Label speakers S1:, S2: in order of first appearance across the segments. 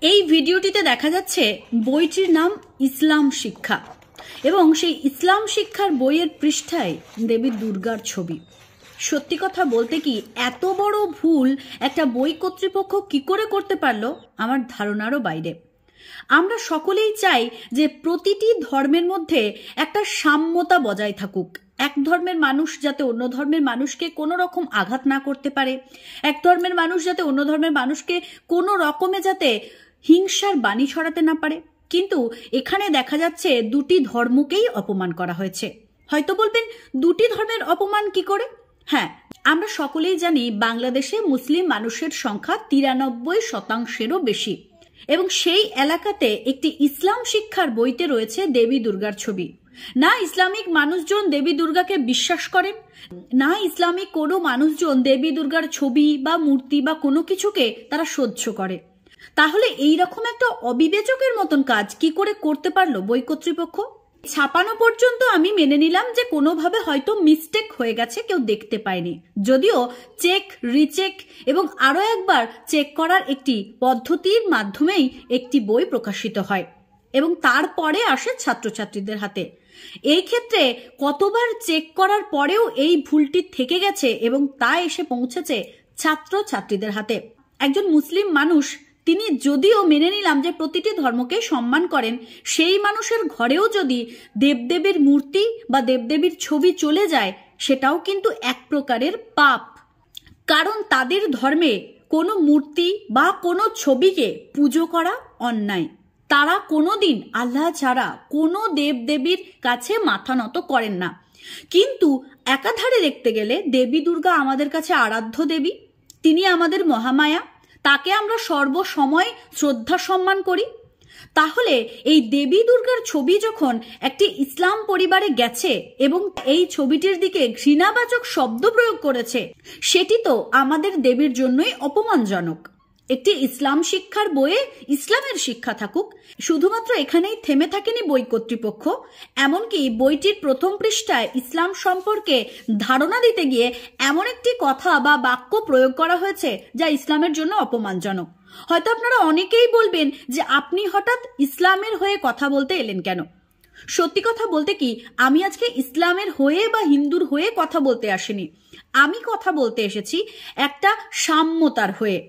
S1: এই ভিডিওটিতে দেখা যাচ্ছে বইটির নাম ইসলাম শিক্ষা এবং সেই ইসলাম শিক্ষার বইয়ের পৃষ্ঠায় দেবী দুর্গার ছবি। সত্যি কথা বলতে কি এত বড় ভুল একটা বই কর্তৃপক্ষ কি করে করতে পারলো আমার ধারণারও বাইরে। আমরা সকলেই চাই যে প্রতিটি ধর্মের মধ্যে একটা সাম্যতা বজায় থাকুক, এক ধর্মের মানুষ যাতে অন্য ধর্মের মানুষকে কোনো রকম আঘাত না করতে পারে, এক ধর্মের মানুষ যাতে অন্য ধর্মের মানুষকে কোনো রকমে যাতে হিংসার বাণী ছড়াতে না পারে। কিন্তু এখানে দেখা যাচ্ছে দুটি ধর্মকেই অপমান করা হয়েছে। হয়তো বলবেন দুটি ধর্মের অপমান কি করে? হ্যাঁ, আমরা সকলেই জানি বাংলাদেশে মুসলিম মানুষের সংখ্যা 93%-এরও বেশি এবং সেই এলাকাতে একটি ইসলাম শিক্ষার বইতে রয়েছে দেবী দুর্গার ছবি। না ইসলামিক মানুষজন দেবী দুর্গাকে বিশ্বাস করেন, না ইসলামিক কোনো মানুষজন দেবী দুর্গার ছবি বা মূর্তি বা কোনো কিছুকে তারা সহ্য করে। তাহলে এই রকম একটা অবিবেচকের মতন কাজ কি করে করতে পারলো বই কর্তৃপক্ষ? ছাপানো পর্যন্ত আমি মেনে নিলাম যে কোনোভাবে হয়তো মিস্টেক হয়ে গেছে, কেউ দেখতে পায়নি, যদিও চেক রিচেক এবং আরো একবার চেক করার একটি পদ্ধতির মাধ্যমেই একটি বই প্রকাশিত হয় এবং তারপরে আসে ছাত্রছাত্রীদের হাতে। এই ক্ষেত্রে কতবার চেক করার পরেও এই ভুলটি থেকে গেছে এবং তা এসে পৌঁছেছে ছাত্রছাত্রীদের হাতে। একজন মুসলিম মানুষ তিনি যদিও মেনে নিলাম যে প্রতিটি ধর্মকে সম্মান করেন, সেই মানুষের ঘরেও যদি দেবদেবীর মূর্তি বা দেবদেবীর ছবি চলে যায় সেটাও কিন্তু এক প্রকারের পাপ, কারণ তাদের ধর্মে কোনো মূর্তি বা কোনো ছবিকে পুজো করা অন্যায়। তারা কোনোদিন আল্লাহ ছাড়া কোনো দেবদেবীর কাছে মাথা নত করেন না। কিন্তু একাধারে দেখতে গেলে দেবী দুর্গা আমাদের কাছে আরাধ্য দেবী, তিনি আমাদের মহামায়া, তাকে আমরা সর্বসময় শ্রদ্ধা সম্মান করি। তাহলে এই দেবী দুর্গার ছবি যখন একটি ইসলাম পরিবারে গেছে এবং এই ছবিটির দিকে ঘৃণাবাচক শব্দ প্রয়োগ করেছে, সেটি তো আমাদের দেবীর জন্যই অপমানজনক। একটি ইসলাম শিক্ষার বইয়ে ইসলামের শিক্ষা থাকুক, শুধুমাত্র এখানেই থেমে থাকেনি বই কর্তৃপক্ষ। এমনকি বইটির প্রথম পৃষ্ঠায় ইসলাম সম্পর্কে ধারণা দিতে গিয়ে এমন একটি কথা বা বাক্য প্রয়োগ করা হয়েছে যা ইসলামের জন্য অপমানজনক। হয়তো আপনারা অনেকেই বলবেন যে আপনি হঠাৎ ইসলামের হয়ে কথা বলতে এলেন কেন? সত্যি কথা বলতে কি আমি আজকে ইসলামের হয়ে বা হিন্দুর হয়ে কথা বলতে আসিনি, আমি কথা বলতে এসেছি একটা সাম্যতার হয়ে।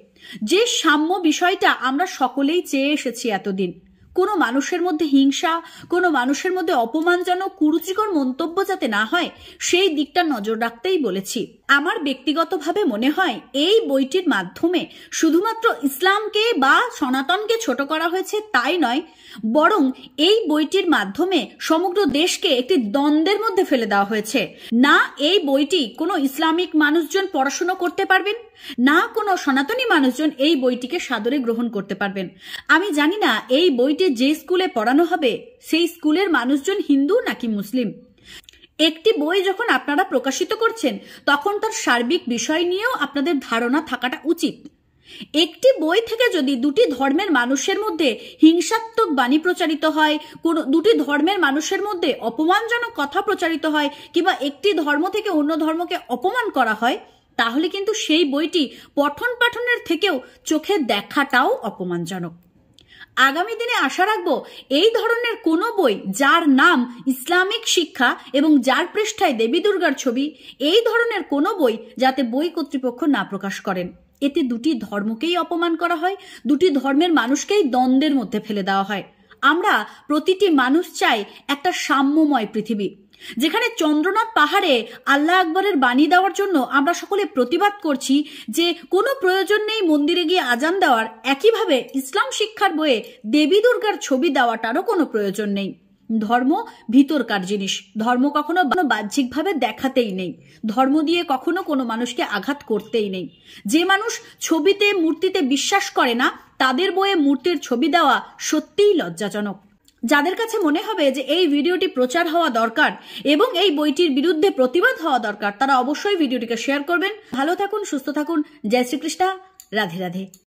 S1: যে সাম্য বিষয়টা আমরা সকলেই চেয়ে এসেছি এতদিন, কোনো মানুষের মধ্যে হিংসা, কোনো মানুষের মধ্যে অপমানজনক কুরুচিকর মন্তব্য যাতে না হয় সেই দিকটা নজর রাখতেই বলেছি। আমার ব্যক্তিগতভাবে মনে হয় এই বইটির মাধ্যমে শুধুমাত্র ইসলামকে বা সনাতনকে ছোট করা হয়েছে তাই নয়, বরং এই বইটির মাধ্যমে সমগ্র দেশকে একটি দ্বন্দ্বের মধ্যে ফেলে দেওয়া হয়েছে। না এই বইটি কোনো ইসলামিক মানুষজন পড়াশোনা করতে পারবেন, না কোনো সনাতনী মানুষজন এই বইটিকে সাদরে গ্রহণ করতে পারবেন। আমি জানি না এই বইটি যে স্কুলে পড়ানো হবে সেই স্কুলের মানুষজন হিন্দু নাকি মুসলিম। একটি বই যখন আপনারা প্রকাশিত করছেন তখন তার সার্বিক বিষয় নিয়েও আপনাদের ধারণা থাকাটা উচিত। একটি বই থেকে যদি দুটি ধর্মের মানুষের মধ্যে হিংসাত্মক বাণী প্রচারিত হয়, কোনো দুটি ধর্মের মানুষের মধ্যে অপমানজনক কথা প্রচারিত হয়, কিংবা একটি ধর্ম থেকে অন্য ধর্মকে অপমান করা হয়, তাহলে কিন্তু সেই বইটি পঠন পাঠনের থেকেও চোখে দেখাটাও অপমানজনক। আগামী দিনে আশা রাখবো এই ধরনের কোনো বই যার নাম ইসলামিক শিক্ষা এবং যার পৃষ্ঠায় দেবী দুর্গার ছবি, এই ধরনের কোনো বই যাতে বই কর্তৃপক্ষ না প্রকাশ করেন। এতে দুটি ধর্মকেই অপমান করা হয়, দুটি ধর্মের মানুষকেই দ্বন্দ্বের মধ্যে ফেলে দেওয়া হয়। আমরা প্রতিটি মানুষ চাই একটা সাম্যময় পৃথিবী, যেখানে চন্দ্রনাথ পাহাড়ে আল্লাহ আকবরের বাণী দেওয়ার জন্য আমরা সকলে প্রতিবাদ করছি যে কোনো প্রয়োজন নেই মন্দিরে গিয়ে আজান দেওয়ার, একইভাবে ইসলাম শিক্ষার বইয়ে দেবী দুর্গার ছবি দেওয়াটারও কোনো প্রয়োজন নেই। ধর্ম ভিতরকার জিনিস, ধর্ম কখনো বাহ্যিকভাবে দেখাতেই নেই, ধর্ম দিয়ে কখনো কোনো মানুষকে আঘাত করতেই নেই। যে মানুষ ছবিতে মূর্তিতে বিশ্বাস করে না তাদের বইয়ে মূর্তির ছবি দেওয়া সত্যিই লজ্জাজনক। যাদের কাছে মনে হবে যে এই ভিডিওটি প্রচার হওয়া দরকার এবং এই বইটির বিরুদ্ধে প্রতিবাদ হওয়া দরকার, তারা অবশ্যই ভিডিওটিকে শেয়ার করবেন। ভালো থাকুন, সুস্থ থাকুন, জয় শ্রীকৃষ্ণ, রাধে রাধে।